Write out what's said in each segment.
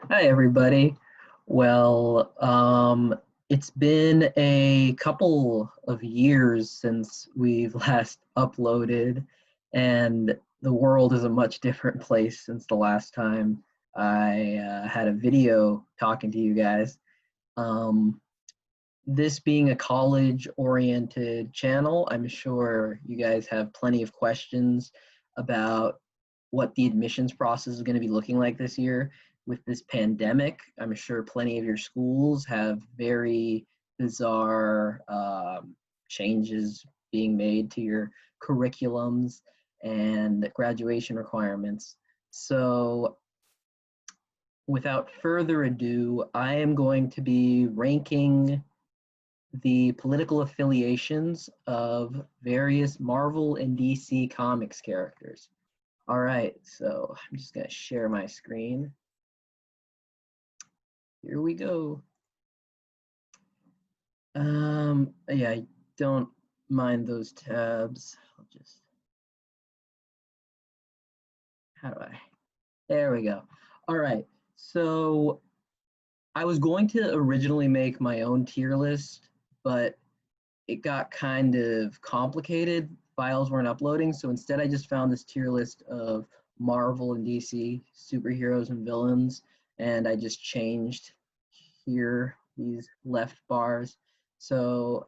Hi, everybody. Well, it's been a couple of years since we've last uploaded, and the world is a much different place since the last time I had a video talking to you guys. Um, this being a college-oriented channel, I'm sure you guys have plenty of questions about what the admissions process is going to be looking like this year with this pandemic. I'm sure plenty of your schools have very bizarre changes being made to your curriculums and graduation requirements. So without further ado, I am going to be ranking the political affiliations of various Marvel and DC Comics characters. All right, so I'm just gonna share my screen. Here we go. Yeah, I don't mind those tabs. I'll just, how do I? There we go. All right, so I was going to originally make my own tier list, but it got kind of complicated. Files weren't uploading, so instead I just found this tier list of Marvel and DC superheroes and villains, and I just changed here these left bars. So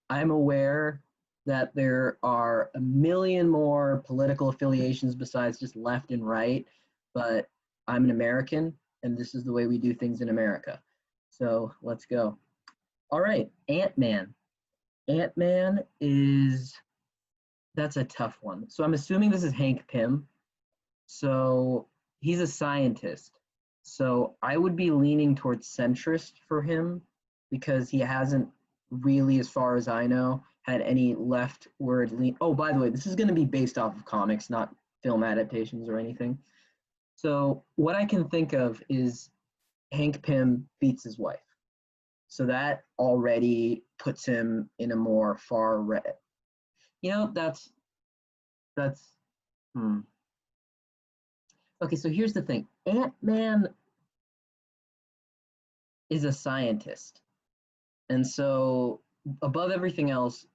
I'm aware that there are a million more political affiliations besides just left and right, but I'm an American, and this is the way we do things in America. So let's go. All right, Ant-Man. Ant-Man is, that's a tough one. So I'm assuming this is Hank Pym. So he's a scientist. So I would be leaning towards centrist for him because he hasn't really, as far as I know, had any leftward lean. Oh, by the way, this is going to be based off of comics, not film adaptations or anything. So what I can think of is Hank Pym beats his wife. So that already puts him in a more far right. You know, that's Okay, so here's the thing. Ant-Man is a scientist. And so above everything else,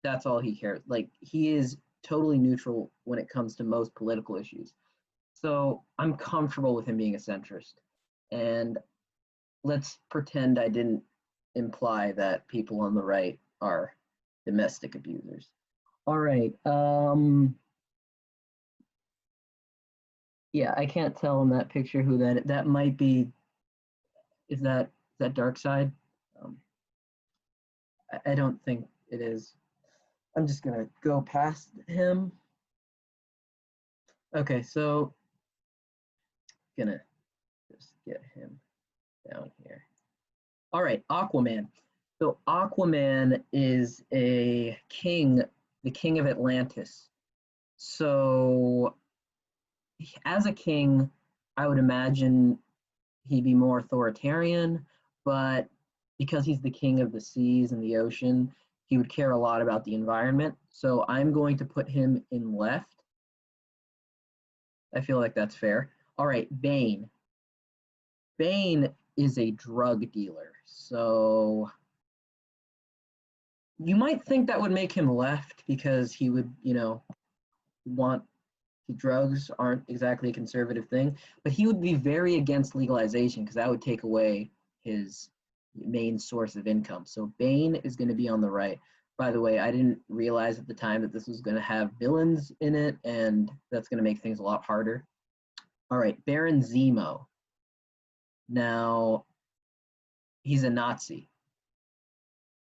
that's all he cares. Like he is totally neutral when it comes to most political issues. So I'm comfortable with him being a centrist. And let's pretend I didn't imply that people on the right are domestic abusers. All right. Yeah, I can't tell in that picture who that might be. Is that Darkseid? Um, I don't think it is. I'm just gonna go past him. Okay, so gonna just get him down here. All right, Aquaman. So Aquaman is a king, the king of Atlantis. So as a king, I would imagine he'd be more authoritarian, but because he's the king of the seas and the ocean, he would care a lot about the environment. So I'm going to put him in left. I feel like that's fair. All right, Bane. Bane is a drug dealer. So you might think that would make him left because he would, want drugs aren't exactly a conservative thing, but he would be very against legalization because that would take away his main source of income. So Bane is going to be on the right. By the way, I didn't realize at the time that this was going to have villains in it, and that's going to make things a lot harder. All right, Baron Zemo. Now, he's a Nazi.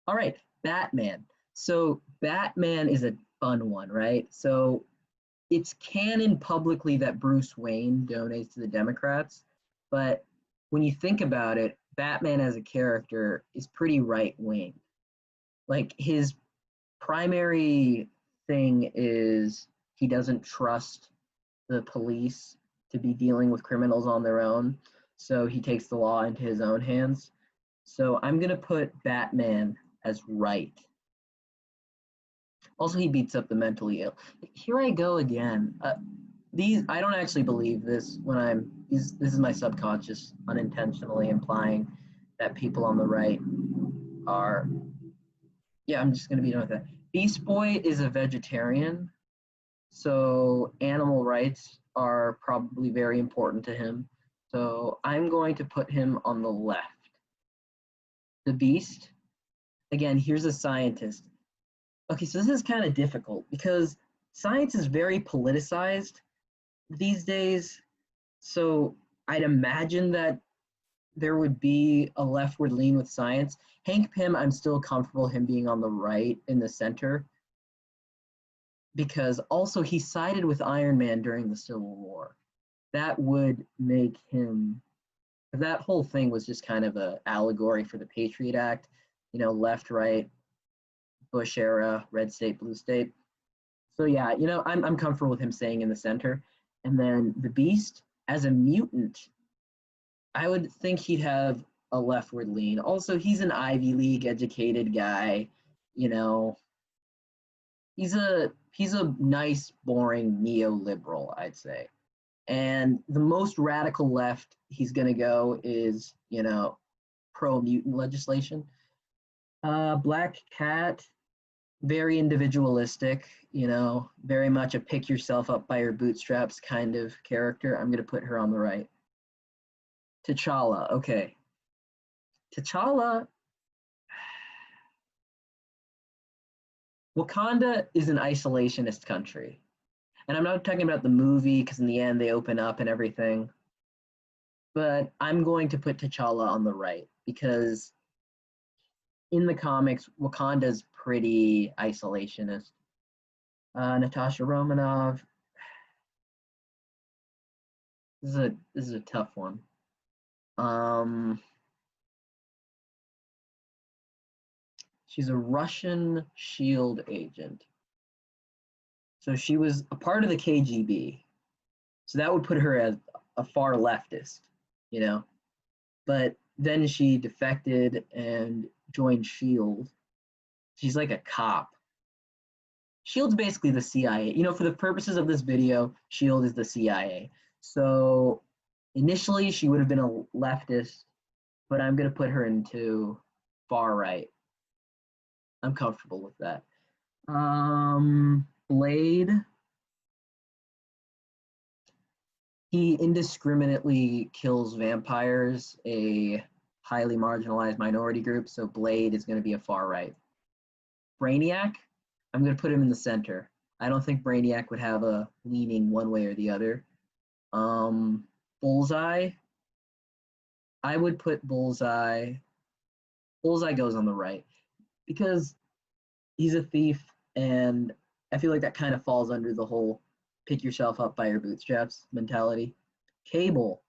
All right, Batman. So Batman is a fun one, right? So it's canon publicly that Bruce Wayne donates to the Democrats, but when you think about it, Batman as a character is pretty right wing. Like his primary thing is he doesn't trust the police to be dealing with criminals on their own, so he takes the law into his own hands. So I'm going to put Batman as right. Also, he beats up the mentally ill. Here I go again. I don't actually believe this when this is my subconscious unintentionally implying that people on the right are, yeah, I'm just going to be done with that. Beast Boy is a vegetarian, so animal rights are probably very important to him. So I'm going to put him on the left. The Beast, again, here's a scientist. Okay, so this is kind of difficult because science is very politicized these days. So I'd imagine that there would be a leftward lean with science. Hank Pym, I'm still comfortable him being on the right in the center because also he sided with Iron Man during the Civil War. That would make him, that whole thing was just kind of an allegory for the Patriot Act, you know, left, right, Bush era, red state, blue state. So yeah, you know, I'm comfortable with him staying in the center. And then the Beast, as a mutant, I would think he'd have a leftward lean. Also, he's an Ivy League educated guy, you know. He's a nice, boring neoliberal, I'd say. And the most radical left he's gonna go is, you know, pro-mutant legislation. Black Cat, very individualistic, you know, very much a pick yourself up by your bootstraps kind of character. I'm gonna put her on the right. T'Challa, okay. T'Challa, Wakanda is an isolationist country. And I'm not talking about the movie because in the end they open up and everything. But I'm going to put T'Challa on the right because in the comics, Wakanda's pretty isolationist. Natasha Romanoff. This is a tough one. She's a Russian SHIELD agent. So she was a part of the KGB. So that would put her as a far leftist, you know. But then she defected and joined SHIELD. She's like a cop. SHIELD's basically the CIA. You know, for the purposes of this video, SHIELD is the CIA. So initially she would have been a leftist, but I'm going to put her into far right. I'm comfortable with that. Blade. He indiscriminately kills vampires, a highly marginalized minority group, so Blade is going to be a far right. Brainiac, I'm going to put him in the center. I don't think Brainiac would have a leaning one way or the other. Bullseye, I would put Bullseye. Bullseye goes on the right because he's a thief, and I feel like that kind of falls under the whole pick yourself up by your bootstraps mentality. Cable,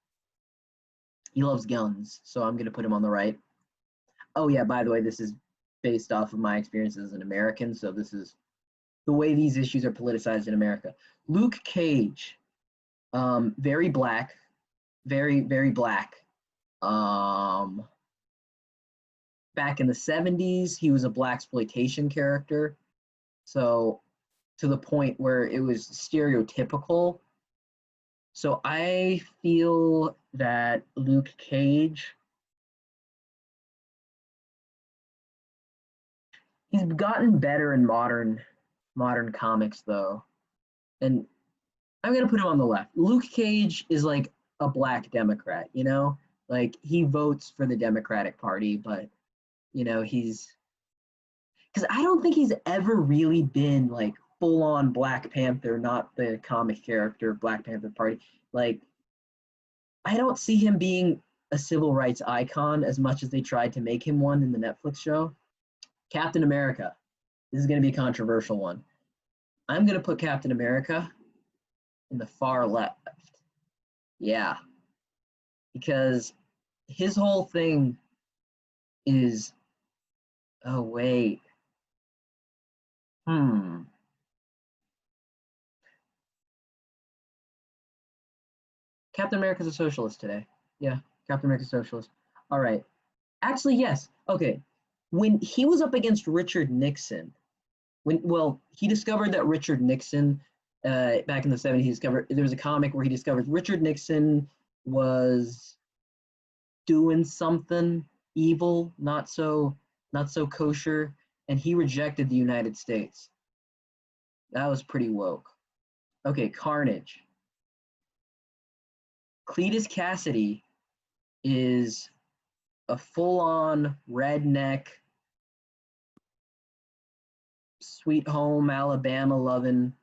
he loves guns, so I'm going to put him on the right. Oh yeah, by the way, this is based off of my experiences as an American, so this is the way these issues are politicized in America. Luke Cage, very black, very, very black. Back in the 70s, he was a blaxploitation character. So to the point where it was stereotypical. So I feel that Luke Cage, he's gotten better in modern comics though. And I'm gonna put him on the left. Luke Cage is like a black Democrat, you know? Like he votes for the Democratic Party, but you know, because I don't think he's ever really been like full on Black Panther, not the comic character Black Panther Party. Like, I don't see him being a civil rights icon as much as they tried to make him one in the Netflix show. Captain America. This is going to be a controversial one. I'm going to put Captain America in the far left. Yeah. Because his whole thing is, oh, wait. Captain America's a socialist today. Yeah, Captain America's a socialist. All right. Actually, yes. Okay. When he was up against Richard Nixon, he discovered that Richard Nixon back in the 70s, he discovered there was a comic where he discovered Richard Nixon was doing something evil, not so kosher, and he rejected the United States. That was pretty woke. Okay, Carnage. Cletus Cassidy is a full-on redneck, Sweet Home Alabama loving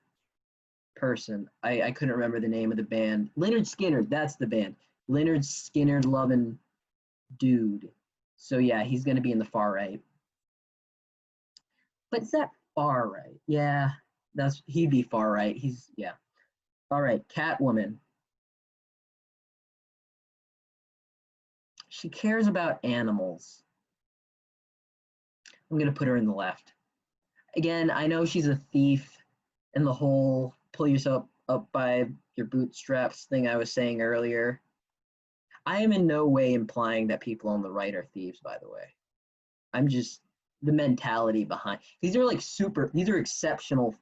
person. I couldn't remember the name of the band. Lynyrd Skynyrd, that's the band. Lynyrd Skynyrd loving dude. So yeah, he's gonna be in the far right. But is that far right? Yeah, he'd be far right. Yeah. All right, Catwoman. She cares about animals. I'm gonna put her in the left. Again, I know she's a thief, and the whole pull yourself up by your bootstraps thing I was saying earlier. I am in no way implying that people on the right are thieves, by the way. I'm just the mentality behind. These are exceptional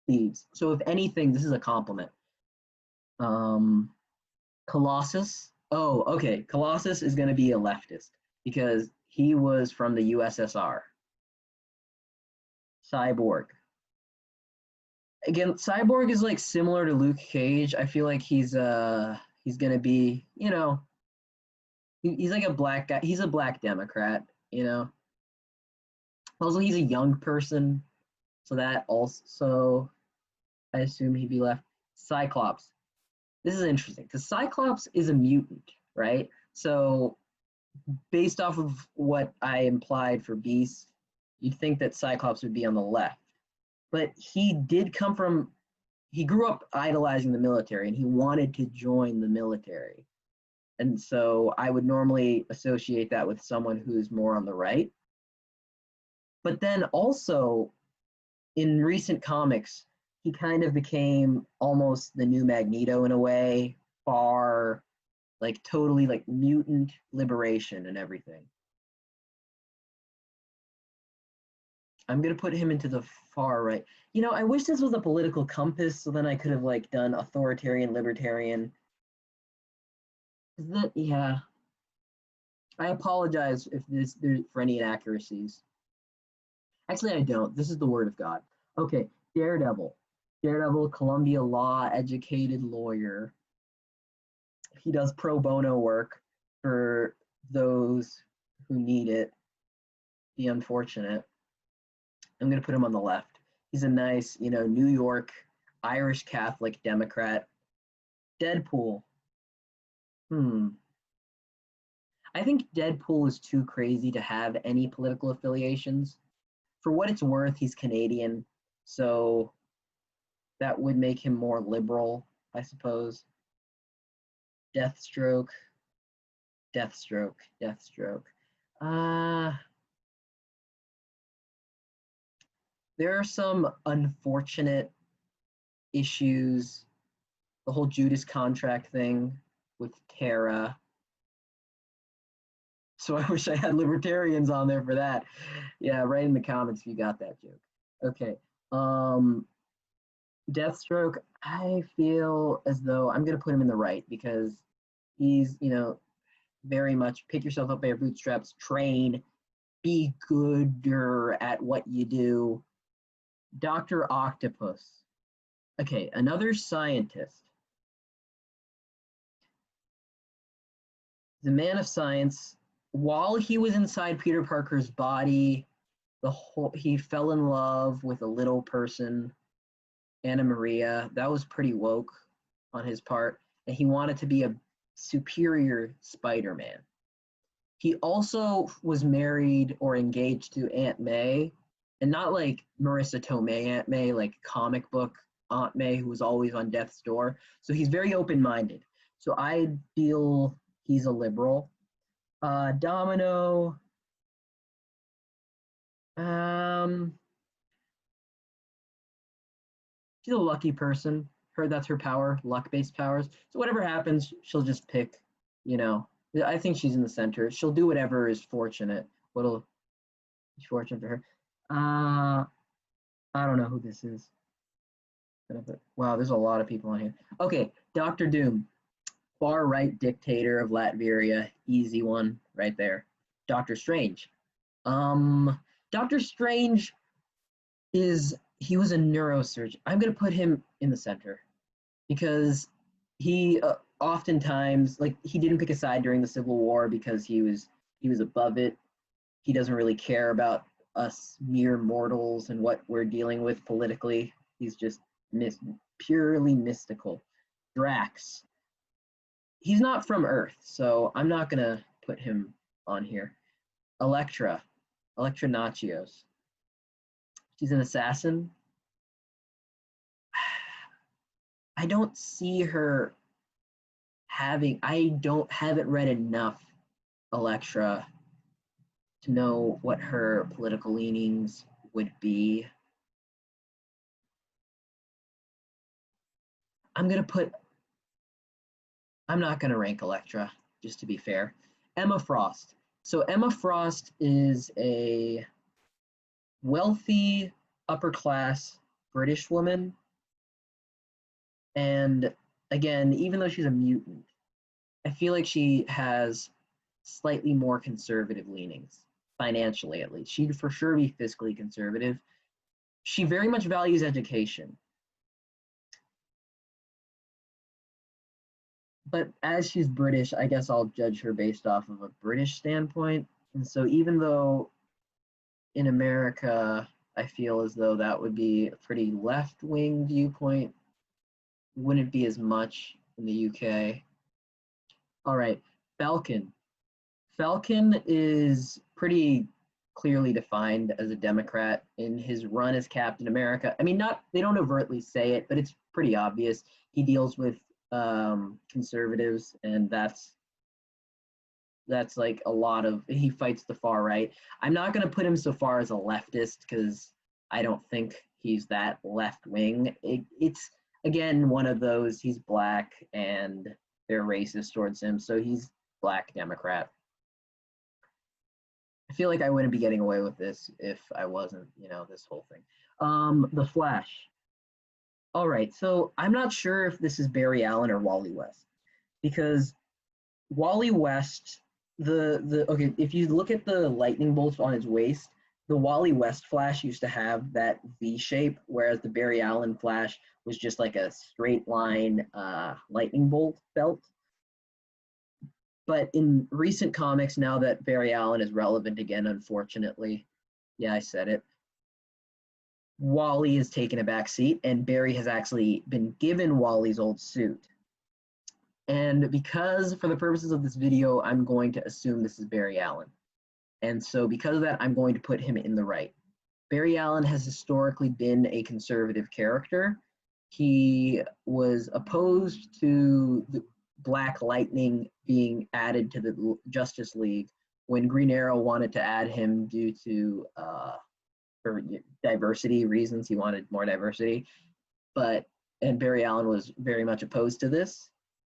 thieves. So if anything, this is a compliment. Colossus. Oh, okay. Colossus is going to be a leftist because he was from the USSR. Cyborg. Again, Cyborg is like similar to Luke Cage. I feel like he's gonna be, he's like a black guy. He's a black Democrat, Also, he's a young person, so that also I assume he'd be left. Cyclops. This is interesting because Cyclops is a mutant, right? So based off of what I implied for Beast, you'd think that Cyclops would be on the left. But he grew up idolizing the military and he wanted to join the military. And so I would normally associate that with someone who's more on the right. But then also in recent comics, he kind of became almost the new Magneto in a way, totally like mutant liberation and everything. I'm going to put him into the far right. I wish this was a political compass, so then I could have done authoritarian, libertarian. Yeah. I apologize if there's for any inaccuracies. Actually, I don't. This is the word of God. Okay, Daredevil. Daredevil, Columbia Law educated lawyer. He does pro bono work for those who need it. The unfortunate. I'm going to put him on the left. He's a nice, New York, Irish Catholic Democrat. Deadpool. I think Deadpool is too crazy to have any political affiliations. For what it's worth, he's Canadian, so that would make him more liberal, I suppose. Deathstroke. There are some unfortunate issues. The whole Judas contract thing with Tara. So I wish I had libertarians on there for that. Yeah, write in the comments if you got that joke. Okay. Deathstroke, I feel as though I'm going to put him in the right because he's, very much pick yourself up by your bootstraps, train, be gooder at what you do. Dr. Octopus. Okay, another scientist. The man of science. While he was inside Peter Parker's body, he fell in love with a little person, Anna Maria. That was pretty woke on his part. And he wanted to be a superior Spider-Man. He also was married or engaged to Aunt May, and not like Marissa Tomei Aunt May, like comic book Aunt May, who was always on death's door. So he's very open-minded. So I feel he's a liberal. Domino. She's a lucky person. That's her power, luck-based powers. So whatever happens, she'll just pick, I think she's in the center. She'll do whatever is fortunate. What'll be fortunate for her. I don't know who this is. Wow, there's a lot of people on here. Okay, Doctor Doom, far right dictator of Latveria, easy one right there. Doctor Strange. Um, Doctor Strange he was a neurosurgeon. I'm gonna put him in the center because he oftentimes, like, he didn't pick a side during the Civil War because he was above it. He doesn't really care about us mere mortals and what we're dealing with politically. He's just purely mystical. Drax. He's not from Earth, so I'm not gonna put him on here. Elektra. Elektra Nachios. She's an assassin. I don't see her haven't read enough Elektra to know what her political leanings would be. I'm not gonna rank Elektra, just to be fair. Emma Frost. So Emma Frost is a wealthy, upper class British woman. And again, even though she's a mutant, I feel like she has slightly more conservative leanings, financially at least. She'd for sure be fiscally conservative. She very much values education. But as she's British, I guess I'll judge her based off of a British standpoint. And so even though in America, I feel as though that would be a pretty left-wing viewpoint, wouldn't be as much in the UK. All right, Falcon. Falcon is pretty clearly defined as a Democrat in his run as Captain America. I mean, they don't overtly say it, but it's pretty obvious. He deals with conservatives, and that's like a lot of, he fights the far right. I'm not going to put him so far as a leftist because I don't think he's that left wing. It's again one of those, he's black and they're racist towards him, so he's black Democrat. I feel like I wouldn't be getting away with this if I wasn't, this whole thing. The Flash. All right, so I'm not sure if this is Barry Allen or Wally West, because Wally West, okay, if you look at the lightning bolts on his waist, the Wally West Flash used to have that V shape, whereas the Barry Allen Flash was just like a straight line lightning bolt belt. But in recent comics, now that Barry Allen is relevant again, unfortunately, yeah, I said it, Wally has taken a back seat, and Barry has actually been given Wally's old suit. And because, for the purposes of this video, I'm going to assume this is Barry Allen. And so because of that, I'm going to put him in the right. Barry Allen has historically been a conservative character. He was opposed to the Black Lightning being added to the Justice League when Green Arrow wanted to add him due to for diversity reasons. He wanted more diversity, and Barry Allen was very much opposed to this.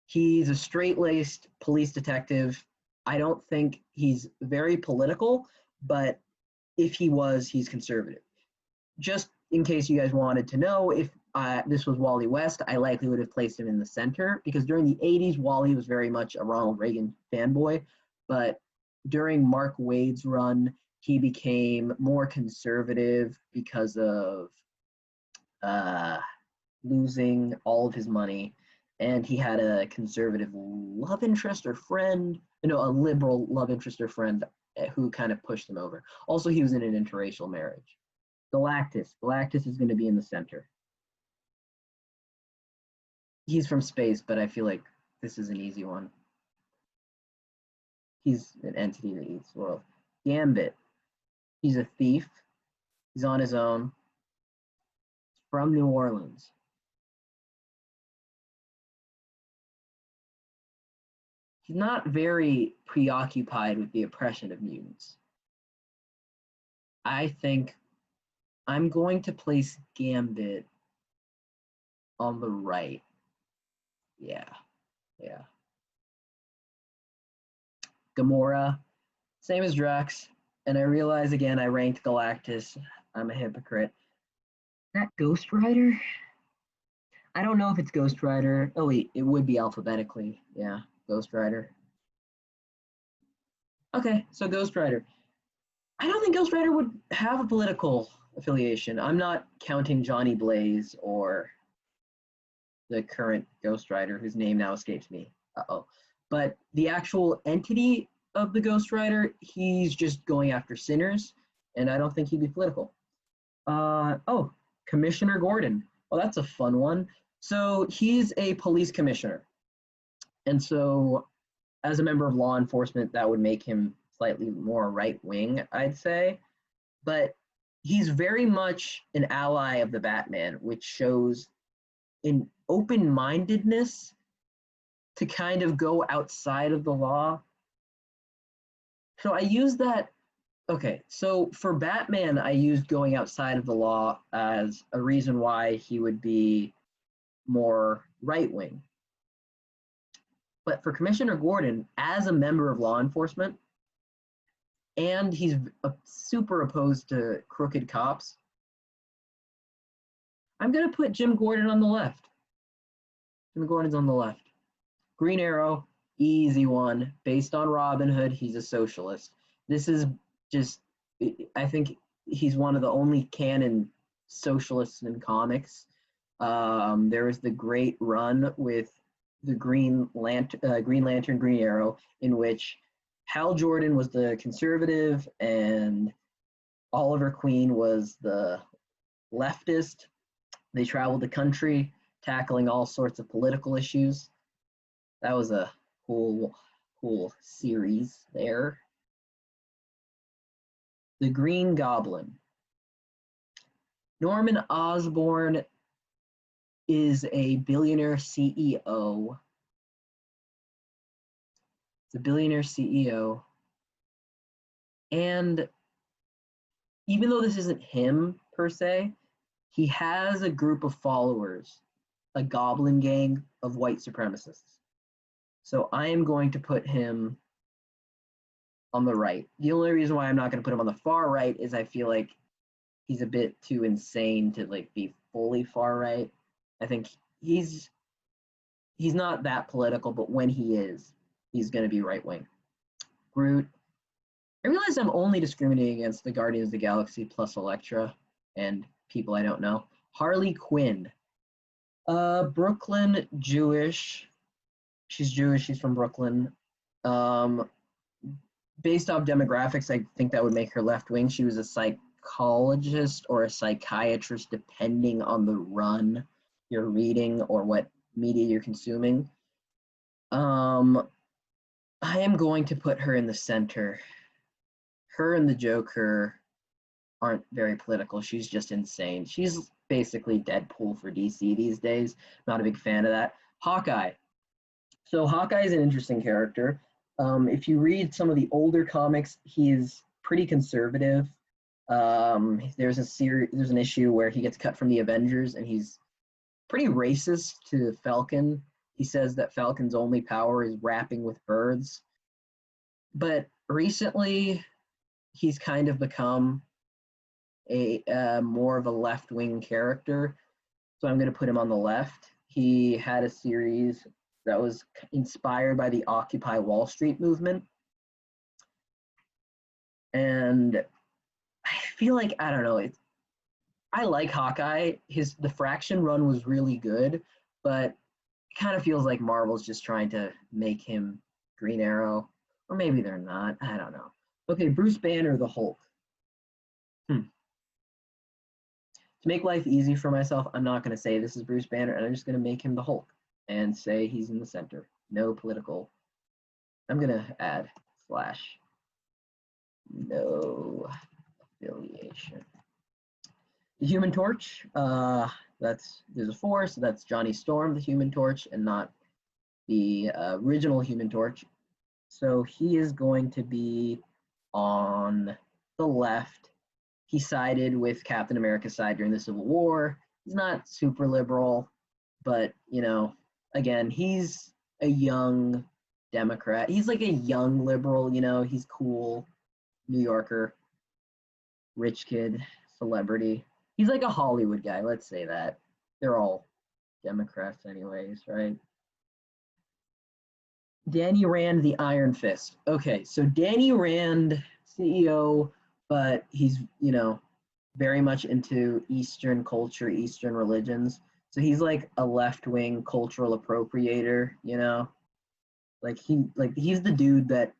He's a straight-laced police detective. I don't think he's very political, but if he was, he's conservative. Just in case you guys wanted to know, if this was Wally West, I likely would have placed him in the center, because during the 80s, Wally was very much a Ronald Reagan fanboy, but during Mark Waid's run, he became more conservative because of losing all of his money, and he had a conservative love interest or friend, a liberal love interest or friend who kind of pushed him over. Also, he was in an interracial marriage. Galactus. Galactus is going to be in the center. He's from space, but I feel like this is an easy one. He's an entity that eats the world. Gambit. He's a thief. He's on his own. From New Orleans. He's not very preoccupied with the oppression of mutants. I think I'm going to place Gambit on the right. Yeah. Gamora, same as Drax. And I realize again, I ranked Galactus. I'm a hypocrite. Is that Ghost Rider? I don't know if it's Ghost Rider. Oh wait, it would be alphabetically. Yeah, Ghost Rider. Okay, so Ghost Rider. I don't think Ghost Rider would have a political affiliation. I'm not counting Johnny Blaze or the current Ghost Rider, whose name now escapes me. Uh-oh. But the actual entity of the Ghost Rider, he's just going after sinners, and I don't think he'd be political. Oh, Commissioner Gordon. Oh, that's a fun one. So he's a police commissioner. And so as a member of law enforcement, that would make him slightly more right wing, I'd say. But he's very much an ally of the Batman, which shows an open mindedness to kind of go outside of the law. So I use that. Okay, so for Batman, I used going outside of the law as a reason why he would be more right wing. But for Commissioner Gordon, as a member of law enforcement, and he's super opposed to crooked cops, I'm going to put Jim Gordon on the left. Jim Gordon's on the left. Green Arrow, easy one. Based on Robin Hood, he's a socialist. This is just, I think he's one of the only canon socialists in comics. There was the great run with the Green Lantern, Green Arrow, in which Hal Jordan was the conservative and Oliver Queen was the leftist. They traveled the country, tackling all sorts of political issues. That was a cool series there. The Green Goblin. Norman Osborn is a billionaire CEO. It's a billionaire CEO. And even though this isn't him per se, he has a group of followers, a goblin gang of white supremacists. So I am going to put him on the right. The only reason why I'm not going to put him on the far right is I feel like he's a bit too insane to like be fully far right. I think he's not that political, but when he is, he's going to be right wing. Groot. I realize I'm only discriminating against the Guardians of the Galaxy plus Elektra and people I don't know. Harley Quinn. Brooklyn, Jewish. She's Jewish. She's from Brooklyn. Based off demographics, I think that would make her left wing. She was a psychologist or a psychiatrist, depending on the run you're reading or what media you're consuming. I am going to put her in the center. Her and the Joker aren't very political. She's just insane. She's basically Deadpool for DC these days. Not a big fan of that. Hawkeye. So Hawkeye is an interesting character. If you read some of the older comics, he's pretty conservative. There's an issue where he gets cut from the Avengers, and he's pretty racist to Falcon. He says that Falcon's only power is rapping with birds. But recently, he's kind of become a more of a left-wing character. So I'm going to put him on the left. He had a series that was inspired by the Occupy Wall Street movement. And I feel like, I don't know, I like Hawkeye. The Fraction run was really good, but it kind of feels like Marvel's just trying to make him Green Arrow. Or maybe they're not. I don't know. Okay, Bruce Banner, the Hulk. To make life easy for myself, I'm not going to say this is Bruce Banner, and I'm just going to make him the Hulk and say he's in the center. No political. I'm going to add / no affiliation. The Human Torch, there's a 4, so that's Johnny Storm, the Human Torch, and not the original Human Torch. So he is going to be on the left. He sided with Captain America's side during the Civil War. He's not super liberal, but, you know, again, he's a young Democrat. He's like a young liberal, you know, he's cool, New Yorker, rich kid, celebrity. He's like a Hollywood guy, let's say that. They're all Democrats anyways, right? Danny Rand, the Iron Fist. Okay, so Danny Rand, CEO, but he's, very much into Eastern culture, Eastern religions. So he's like a left-wing cultural appropriator, like he's the dude that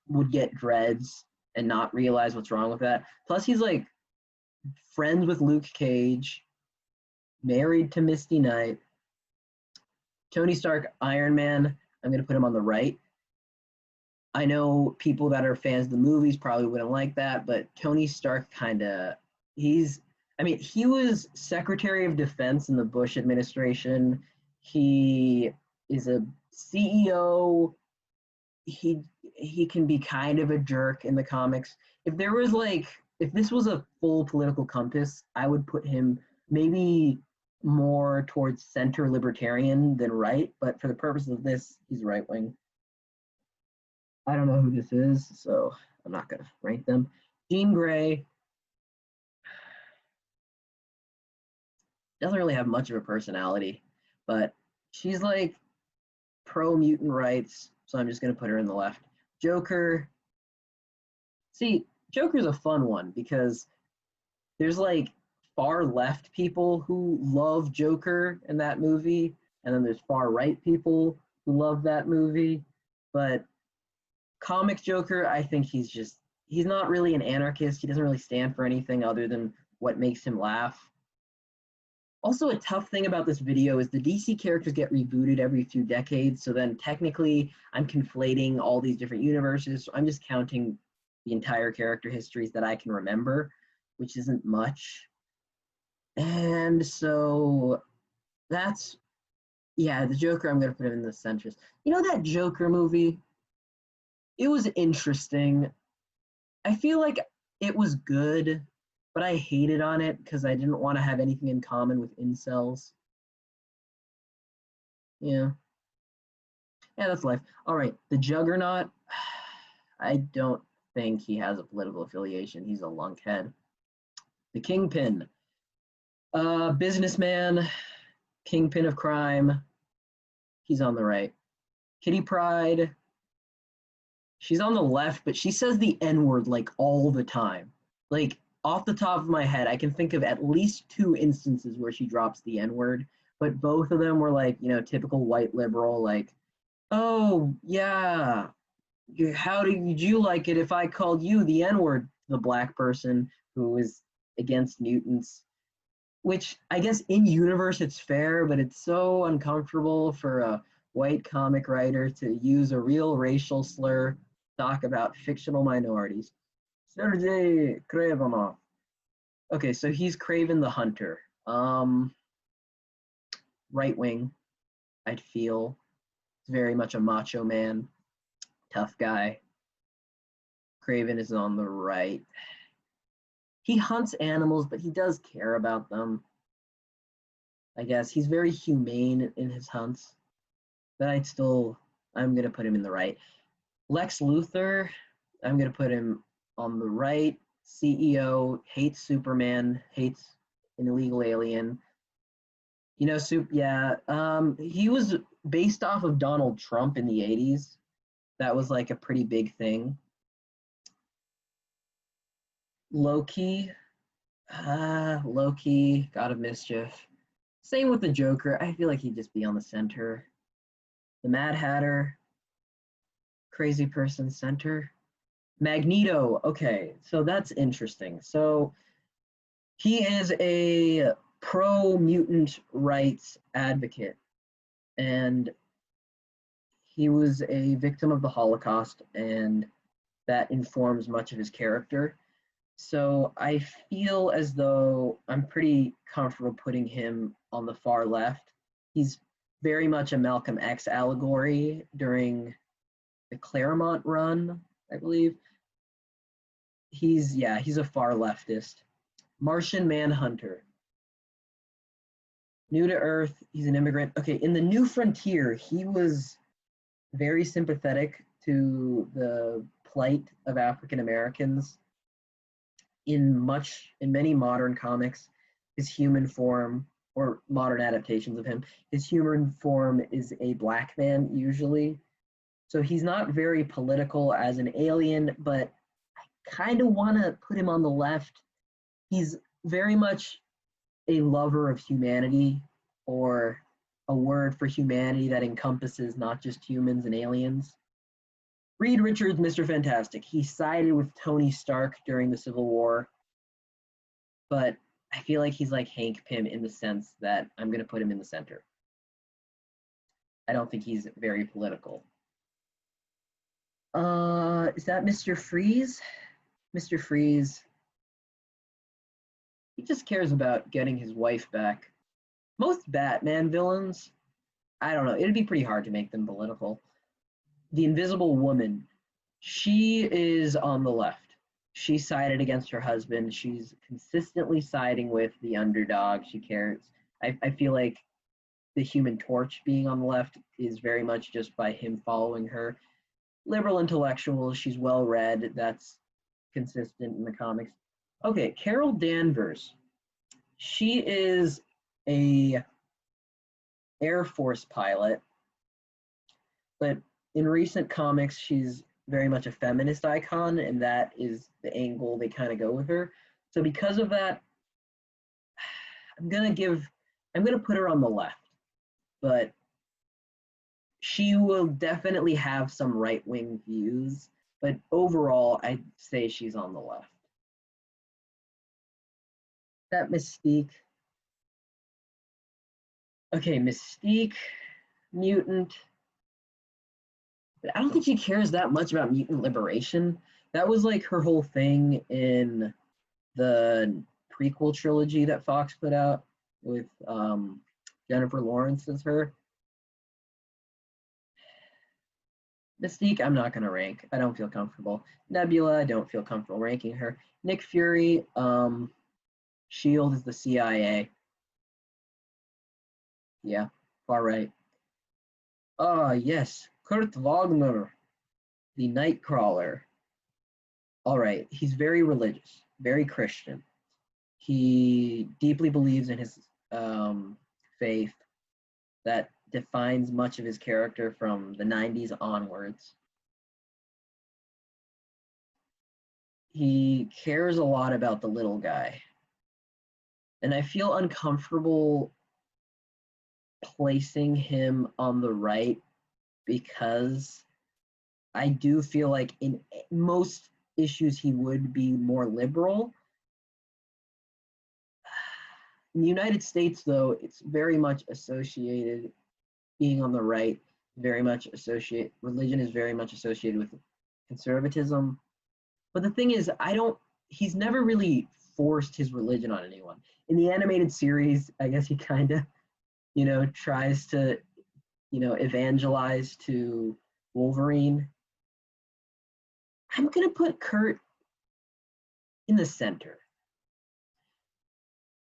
would get dreads and not realize what's wrong with that. Plus he's like friends with Luke Cage, married to Misty Knight. Tony Stark, Iron Man, I'm going to put him on the right. I know people that are fans of the movies probably wouldn't like that, but Tony Stark he was Secretary of Defense in the Bush administration. He is a CEO. He can be kind of a jerk in the comics. If this was a full political compass, I would put him maybe more towards center libertarian than right, but for the purposes of this, he's right wing. I don't know who this is, so I'm not going to rank them. Jean Grey doesn't really have much of a personality, but she's like pro mutant rights, so I'm just going to put her in the left. Joker. See, Joker's a fun one because there's like far left people who love Joker in that movie, and then there's far right people who love that movie. But comics Joker, I think he's not really an anarchist. He doesn't really stand for anything other than what makes him laugh. Also, a tough thing about this video is the DC characters get rebooted every few decades, so then technically I'm conflating all these different universes. So I'm just counting the entire character histories that I can remember, which isn't much. And so the Joker, I'm going to put him in the centers. You know that Joker movie? It was interesting. I feel like it was good, but I hated on it because I didn't want to have anything in common with incels. Yeah. Yeah, that's life. All right, the Juggernaut. I don't think he has a political affiliation. He's a lunkhead. The Kingpin. Businessman, kingpin of crime. He's on the right. Kitty Pryde. She's on the left, but she says the N-word like all the time. Like off the top of my head, I can think of at least 2 instances where she drops the N-word, but both of them were like, typical white liberal, like, oh, yeah, how did you like it if I called you the N-word, the black person who is against mutants? Which I guess in universe it's fair, but it's so uncomfortable for a white comic writer to use a real racial slur, talk about fictional minorities. Sergei Kravenov. Okay, so he's Kraven the Hunter. Right wing, I'd feel. He's very much a macho man, tough guy. Kraven is on the right. He hunts animals, but he does care about them. I guess he's very humane in his hunts, but I'm going to put him in the right. Lex Luthor, I'm going to put him on the right. CEO, hates Superman, hates an illegal alien. He was based off of Donald Trump in the 80s. That was like a pretty big thing. Loki, God of Mischief. Same with the Joker. I feel like he'd just be on the center. The Mad Hatter, crazy person center. Magneto, okay, so that's interesting. So he is a pro-mutant rights advocate, and he was a victim of the Holocaust, and that informs much of his character. So I feel as though I'm pretty comfortable putting him on the far left. He's very much a Malcolm X allegory during the Claremont run, I believe. He's a far leftist. Martian Manhunter. New to Earth, he's an immigrant. Okay, in the New Frontier, he was very sympathetic to the plight of African Americans. In many modern comics, his human form or modern adaptations of him, his human form is a black man usually. So he's not very political as an alien, but I kind of want to put him on the left. He's very much a lover of humanity, or a word for humanity that encompasses not just humans and aliens. Reed Richards, Mr. Fantastic. He sided with Tony Stark during the Civil War, but I feel like he's like Hank Pym in the sense that I'm going to put him in the center. I don't think he's very political. Is that Mr. Freeze? Mr. Freeze, he just cares about getting his wife back. Most Batman villains, I don't know, it'd be pretty hard to make them political. The Invisible Woman, she is on the left. She sided against her husband. She's consistently siding with the underdog. She cares. I feel like the Human Torch being on the left is very much just by him following her. Liberal intellectual, she's well read. That's consistent in the comics. Okay, Carol Danvers. She is a Air Force pilot, but in recent comics, she's very much a feminist icon, and that is the angle they kind of go with her. So because of that, I'm gonna put her on the left, but she will definitely have some right-wing views, but overall, I'd say she's on the left. That Mystique. Okay, Mystique, mutant. But I don't think she cares that much about mutant liberation. That was like her whole thing in the prequel trilogy that Fox put out with Jennifer Lawrence as her. Mystique, I'm not going to rank. I don't feel comfortable. Nebula, I don't feel comfortable ranking her. Nick Fury, S.H.I.E.L.D. is the CIA. Yeah, far right. Yes, Kurt Wagner, the Nightcrawler. All right, he's very religious, very Christian. He deeply believes in his faith that defines much of his character from the 90s onwards. He cares a lot about the little guy. And I feel uncomfortable placing him on the right because I do feel like in most issues he would be more liberal. In the United States, though, it's very much associated, being on the right, religion is very much associated with conservatism. But the thing is, he's never really forced his religion on anyone. In the animated series, I guess he kind of, tries to, evangelize to Wolverine. I'm going to put Kurt in the center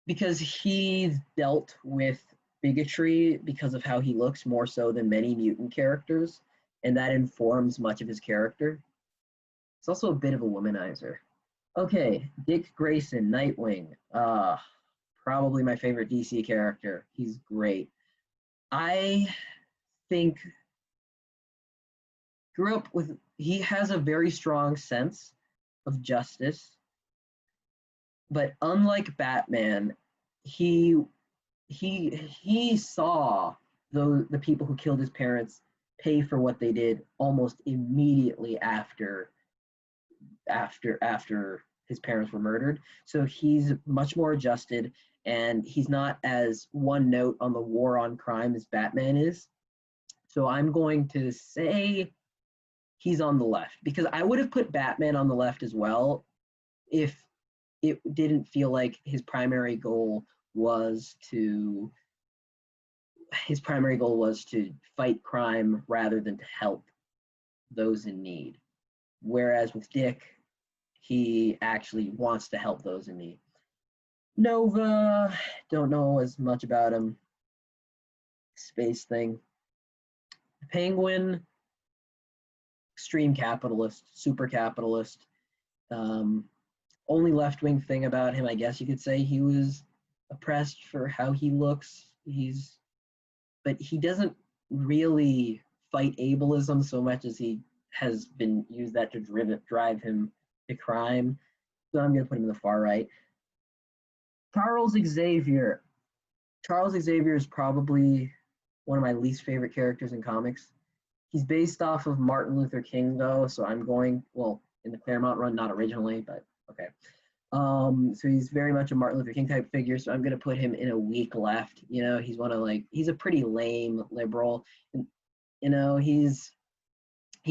because he's dealt with bigotry because of how he looks more so than many mutant characters, and that informs much of his character. It's also a bit of a womanizer. Okay, Dick Grayson, Nightwing. Probably my favorite DC character. He's great. I think he has a very strong sense of justice, but unlike Batman, he saw the people who killed his parents pay for what they did almost immediately after his parents were murdered. So he's much more adjusted, and he's not as one note on the war on crime as Batman is. So I'm going to say he's on the left, because I would have put Batman on the left as well if it didn't feel like his primary goal was to fight crime rather than to help those in need. Whereas with Dick, he actually wants to help those in need. Nova, don't know as much about him. Space thing. Penguin, extreme capitalist, super capitalist. Only left-wing thing about him, I guess you could say, he was oppressed for how he looks. But he doesn't really fight ableism so much as he has been used that to drive him to crime. So I'm going to put him in the far right. Charles Xavier. Charles Xavier is probably one of my least favorite characters in comics. He's based off of Martin Luther King, though, so I'm going, well, in the Claremont run, not originally, but okay. So he's very much a Martin Luther King type figure, so I'm going to put him in a weak left. You know, he's one of he's a pretty lame liberal. And, you know, he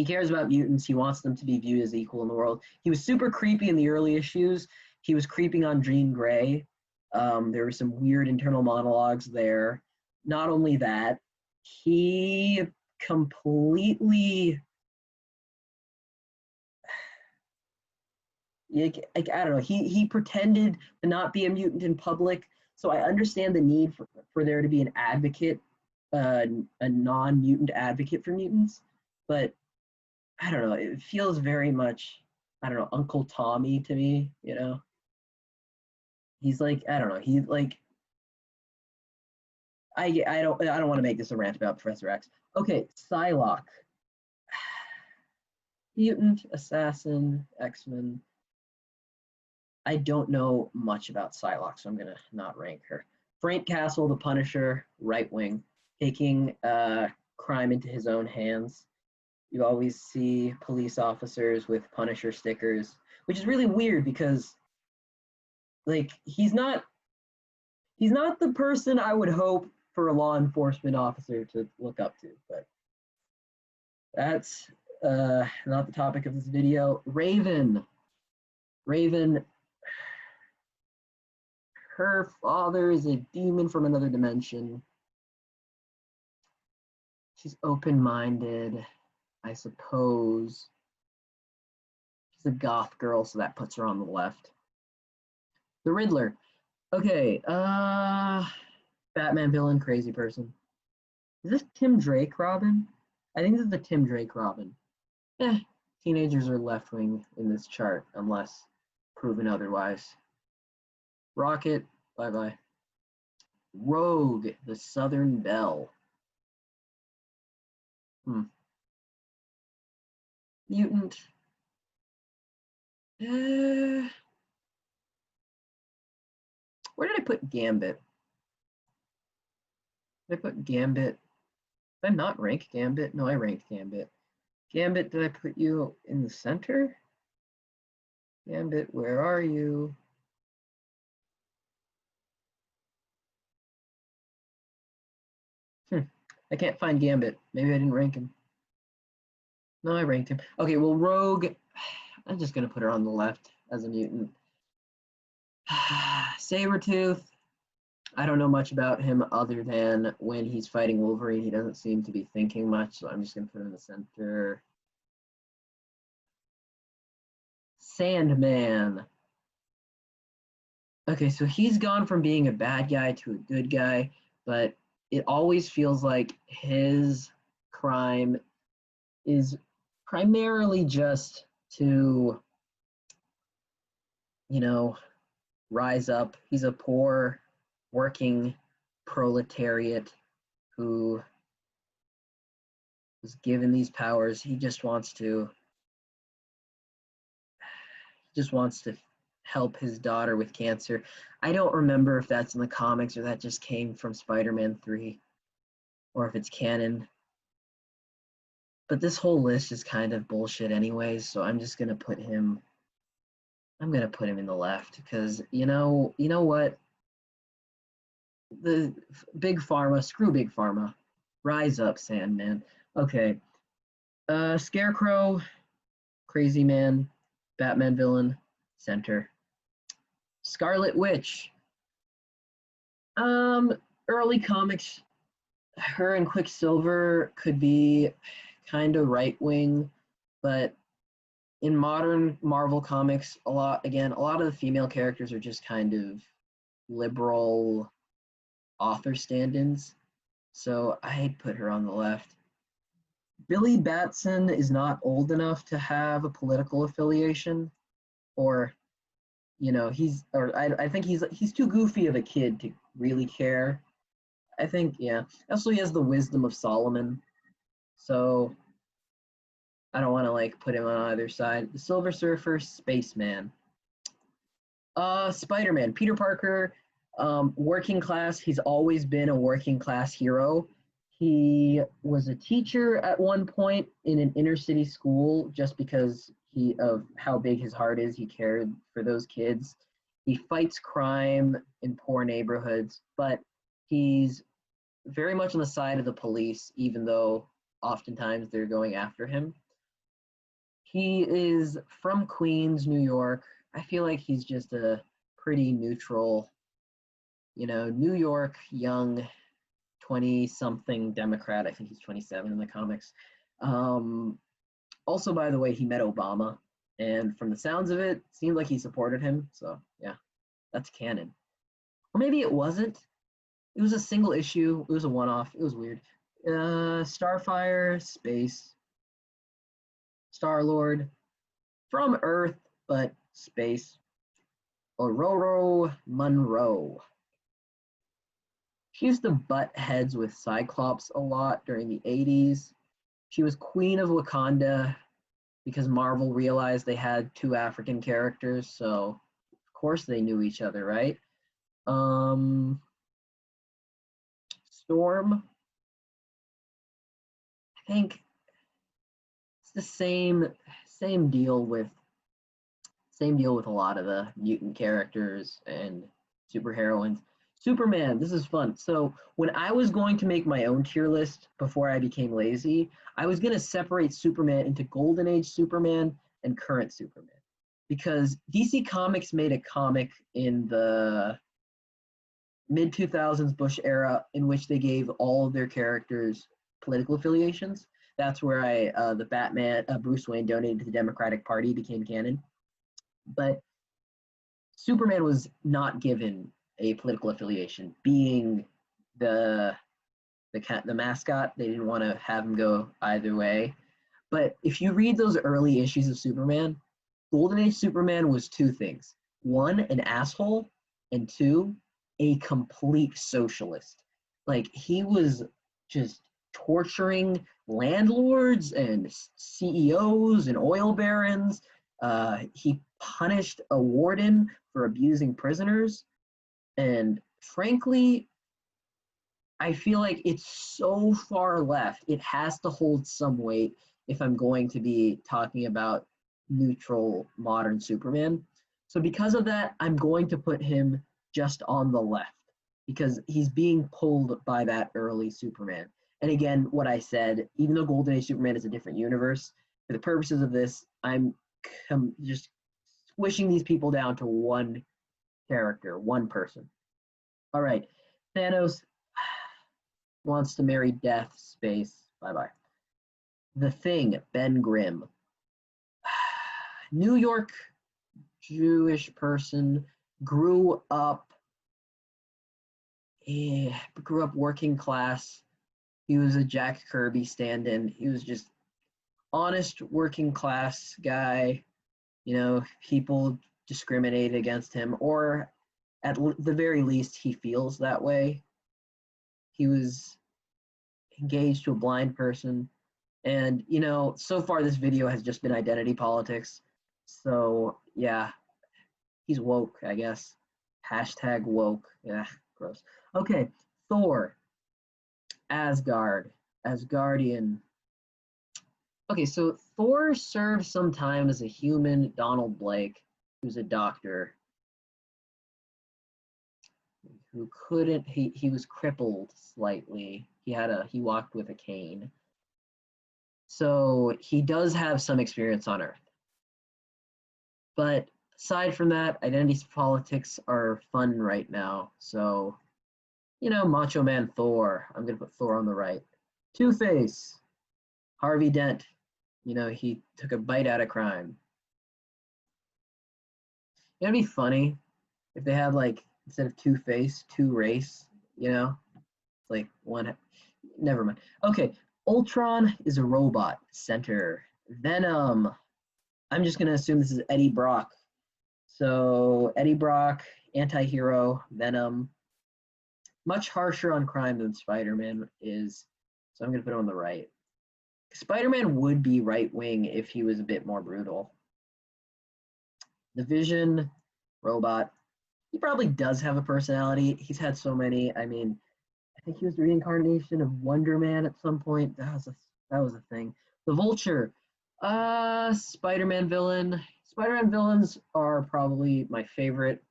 cares about mutants. He wants them to be viewed as equal in the world. He was super creepy in the early issues. He was creeping on Jean Grey. There were some weird internal monologues there. Not only that, he completely, I don't know, he pretended to not be a mutant in public. So I understand the need for there to be an advocate, a non-mutant advocate for mutants. But I don't know, it feels very much, I don't know, Uncle Tommy to me, you know? He's like, I don't know, he's like, I don't want to make this a rant about Professor X. Okay, Psylocke. Mutant, assassin, X-Men. I don't know much about Psylocke, so I'm going to not rank her. Frank Castle, the Punisher, right wing, taking crime into his own hands. You always see police officers with Punisher stickers, which is really weird because, like, he's not the person I would hope for a law enforcement officer to look up to, but that's not the topic of this video. Raven, her father is a demon from another dimension. She's open-minded, I suppose. She's a goth girl, so that puts her on the left. The Riddler. Okay, Batman villain, crazy person. Is this Tim Drake Robin? I think this is the Tim Drake Robin. Teenagers are left-wing in this chart, unless proven otherwise. Rocket, bye-bye. Rogue, the Southern Belle. Mutant. Where did I put Gambit? Did I put Gambit? Did I not rank Gambit? No, I ranked Gambit. Gambit, did I put you in the center? Gambit, where are you? I can't find Gambit. Maybe I didn't rank him. No, I ranked him. Okay, well, Rogue, I'm just going to put her on the left as a mutant. Sabretooth, I don't know much about him other than when he's fighting Wolverine, he doesn't seem to be thinking much, so I'm just going to put him in the center. Sandman. Okay, so he's gone from being a bad guy to a good guy, but it always feels like his crime is primarily just to, you know, rise up. He's a poor working proletariat who was given these powers. He just wants to help his daughter with cancer. I don't remember if that's in the comics or that just came from Spider-Man 3 or if it's canon. But this whole list is kind of bullshit anyways, so I'm just going to put him in the left because you know what? The Big Pharma, screw Big Pharma. Rise up, Sandman. Okay. Scarecrow, crazy man, Batman villain, center. Scarlet Witch. Early comics, her and Quicksilver could be kind of right wing, but in modern Marvel comics, a lot of the female characters are just kind of liberal author stand-ins. So I'd put her on the left. Billy Batson is not old enough to have a political affiliation, or you know, I think he's too goofy of a kid to really care. I think, yeah. Also, he has the wisdom of Solomon, so I don't want to like put him on either side. The Silver Surfer, Spaceman. Spider-Man, Peter Parker, working class. He's always been a working class hero. He was a teacher at one point in an inner city school just because of how big his heart is. He cared for those kids. He fights crime in poor neighborhoods, but he's very much on the side of the police, even though oftentimes they're going after him. He is from Queens, New York. I feel like he's just a pretty neutral, New York young 20-something Democrat. I think he's 27 in the comics. Also, by the way, he met Obama, and from the sounds of it, seemed like he supported him. So yeah, that's canon. Or maybe it wasn't. It was a single issue. It was a one-off. It was weird. Starfire, space. Star-Lord, from Earth, but space. Ororo Monroe. She used to butt heads with Cyclops a lot during the 80s. She was Queen of Wakanda because Marvel realized they had two African characters, so of course they knew each other, right? Storm. I think it's the same deal with a lot of the mutant characters and superheroines. Superman, this is fun. So when I was going to make my own tier list before I became lazy, I was going to separate Superman into Golden Age Superman and current Superman. Because DC Comics made a comic in the mid-2000s Bush era in which they gave all of their characters political affiliations. That's where the Batman, Bruce Wayne donated to the Democratic Party, became canon. But Superman was not given a political affiliation. Being the mascot, they didn't want to have him go either way. But if you read those early issues of Superman, Golden Age Superman was two things. One, an asshole, and two, a complete socialist. Like, he was just torturing landlords and CEOs and oil barons. He punished a warden for abusing prisoners. And frankly, I feel like it's so far left. It has to hold some weight if I'm going to be talking about neutral modern Superman. So because of that, I'm going to put him just on the left because he's being pulled by that early Superman. And again, what I said, even though Golden Age Superman is a different universe, for the purposes of this, I'm just squishing these people down to one character, one person. All right, Thanos wants to marry Death, space, bye-bye. The Thing, Ben Grimm. New York Jewish person, grew up working class. He was a Jack Kirby stand-in. He was just honest working class guy. People discriminate against him, or at the very least, he feels that way. He was engaged to a blind person. And, so far this video has just been identity politics. So, yeah, he's woke, I guess. Hashtag woke. Yeah, gross. Okay, Thor. Asgard. Asgardian. Okay, so Thor served some time as a human, Donald Blake, who's a doctor, who couldn't, he was crippled slightly. He walked with a cane. So he does have some experience on Earth. But aside from that, identity politics are fun right now. So, Macho Man Thor. I'm going to put Thor on the right. Two-Face. Harvey Dent. He took a bite out of crime. It'd be funny if they had, like, instead of Two-Face, Two-Race, like one. Never mind. Okay, Ultron is a robot. Center. Venom. I'm just going to assume this is Eddie Brock. So Eddie Brock, anti-hero, Venom, much harsher on crime than Spider-Man is. So I'm going to put him on the right. Spider-Man would be right wing if he was a bit more brutal. The Vision, robot. He probably does have a personality. He's had so many. I mean, I think he was the reincarnation of Wonder Man at some point. That was a thing. The Vulture. Spider-Man villain. Spider-Man villains are probably my favorite.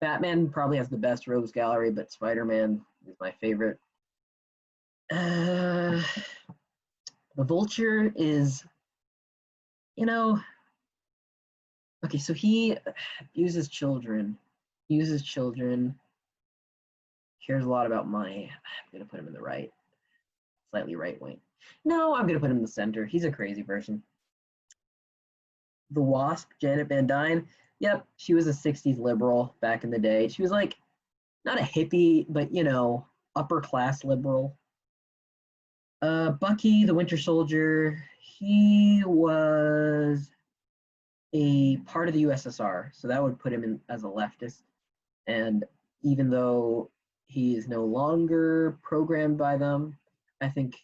Batman probably has the best rogues gallery, but Spider-Man is my favorite. The Vulture is, okay, so he uses children. Cares a lot about money. I'm going to put him in the right, slightly right wing. No, I'm going to put him in the center. He's a crazy person. The Wasp, Janet Van Dyne. Yep, she was a 60s liberal back in the day. She was like, not a hippie, but, upper class liberal. Bucky, the Winter Soldier, he was a part of the USSR, so that would put him in as a leftist. And even though he is no longer programmed by them, I think,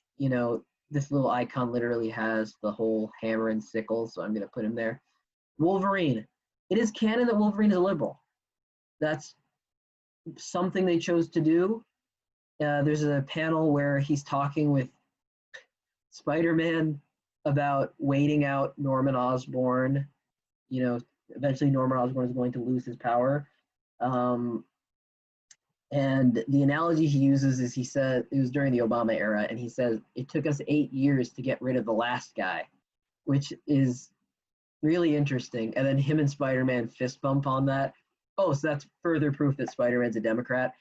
this little icon literally has the whole hammer and sickle, so I'm going to put him there. Wolverine. It is canon that Wolverine is a liberal. That's something they chose to do. There's a panel where he's talking with Spider-Man about waiting out Norman Osborn. Eventually Norman Osborn is going to lose his power. And the analogy he uses is, he said, it was during the Obama era, and he says, it took us 8 years to get rid of the last guy, which is really interesting. And then him and Spider-Man fist bump on that. Oh, so that's further proof that Spider-Man's a Democrat.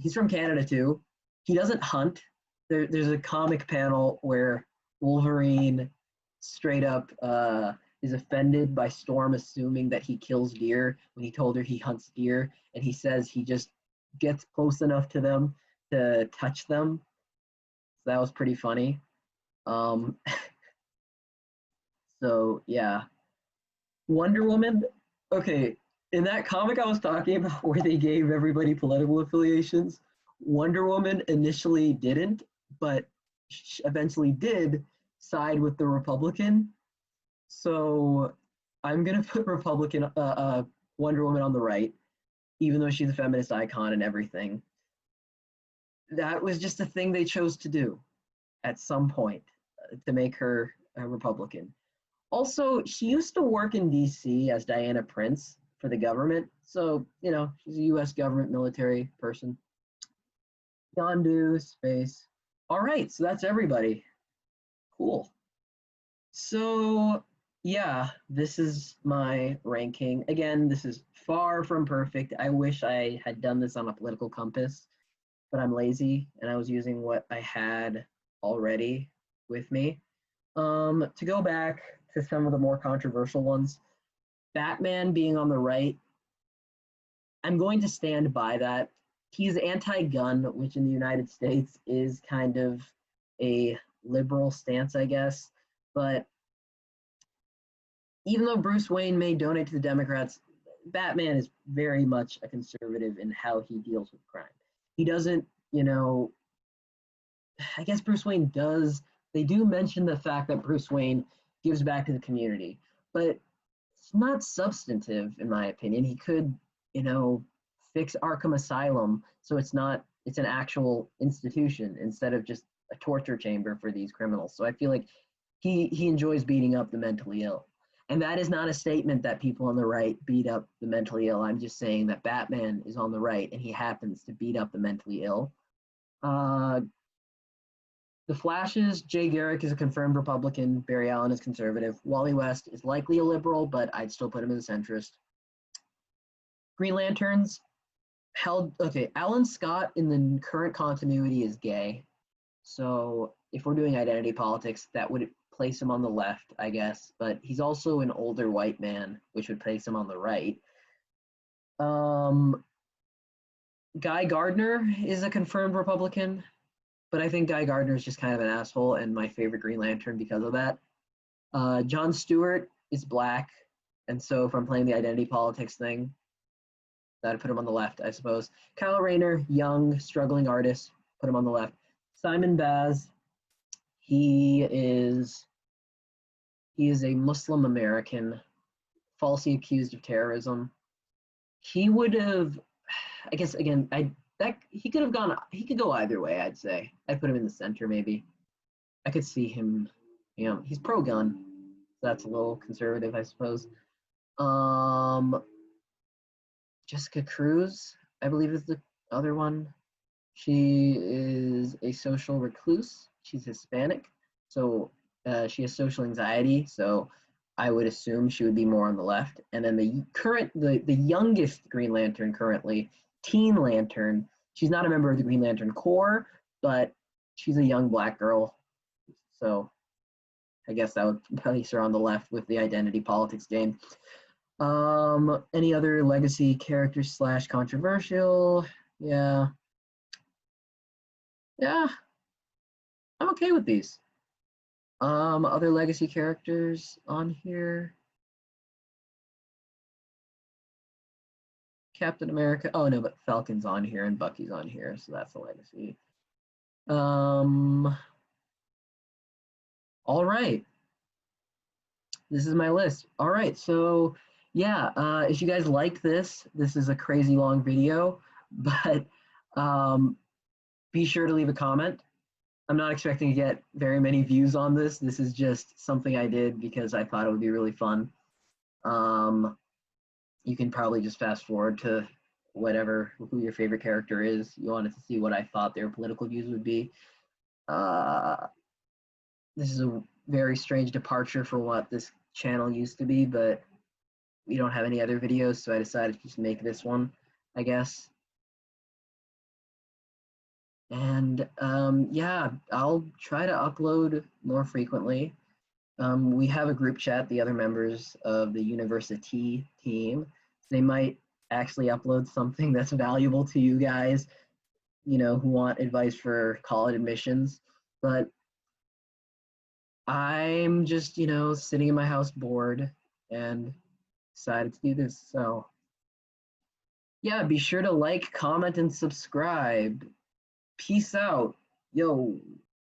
He's from Canada too. He doesn't hunt. There's a comic panel where Wolverine straight up is offended by Storm assuming that he kills deer when he told her he hunts deer, and he says he just gets close enough to them to touch them. So that was pretty funny. So yeah, Wonder Woman. Okay, in that comic I was talking about where they gave everybody political affiliations, Wonder Woman initially didn't, but eventually did side with the Republican. So I'm gonna put Republican Wonder Woman on the right, even though she's a feminist icon and everything. That was just a thing they chose to do at some point to make her a Republican. Also, she used to work in DC as Diana Prince for the government. So, she's a US government military person. Yondu, space. All right, so that's everybody. Cool. So, yeah, this is my ranking. Again, this is far from perfect. I wish I had done this on a political compass, but I'm lazy and I was using what I had already with me. To go back to some of the more controversial ones, Batman being on the right, I'm going to stand by that. He's anti-gun, which in the United States is kind of a liberal stance, I guess. But even though Bruce Wayne may donate to the Democrats, Batman is very much a conservative in how he deals with crime. He doesn't, I guess Bruce Wayne does. They do mention the fact that Bruce Wayne gives back to the community, but it's not substantive, in my opinion. He could, fix Arkham Asylum so it's an actual institution instead of just a torture chamber for these criminals. So I feel like he enjoys beating up the mentally ill. And that is not a statement that people on the right beat up the mentally ill. I'm just saying that Batman is on the right and he happens to beat up the mentally ill. The Flashes, Jay Garrick is a confirmed Republican. Barry Allen is conservative. Wally West is likely a liberal, but I'd still put him as a centrist. Green Lanterns, Alan Scott in the current continuity is gay. So if we're doing identity politics, that would place him on the left, I guess. But he's also an older white man, which would place him on the right. Guy Gardner is a confirmed Republican, but I think Guy Gardner is just kind of an asshole and my favorite Green Lantern because of that. John Stewart is black. And so if I'm playing the identity politics thing, I'd put him on the left, I suppose. Kyle Rayner, young, struggling artist, put him on the left. Simon Baz, he is a Muslim American, falsely accused of terrorism. He would have, I guess again, he could go either way, I'd say. I'd put him in the center maybe. I could see him, he's pro-gun. So that's a little conservative, I suppose. Jessica Cruz, I believe is the other one. She is a social recluse. She's Hispanic, so she has social anxiety. So I would assume she would be more on the left. And then the youngest Green Lantern currently, Teen Lantern. She's not a member of the Green Lantern Corps, but she's a young Black girl. So I guess I would place her on the left with the identity politics game. Any other legacy characters / controversial? Yeah, I'm okay with these. Other legacy characters on here. Captain America. Oh no, but Falcon's on here and Bucky's on here, so that's a legacy. All right. This is my list. All right, so yeah, if you guys like this is a crazy long video, but be sure to leave a comment. I'm not expecting to get very many views on this. This is just something I did because I thought it would be really fun. You can probably just fast forward to who your favorite character is. You wanted to see what I thought their political views would be. This is a very strange departure for what this channel used to be, but we don't have any other videos, so I decided to just make this one, I guess. And yeah, I'll try to upload more frequently. We have a group chat, the other members of the university team. They might actually upload something that's valuable to you guys, who want advice for college admissions. But I'm just, sitting in my house bored and decided to do this. So yeah, be sure to like, comment, and subscribe. Peace out. Yo.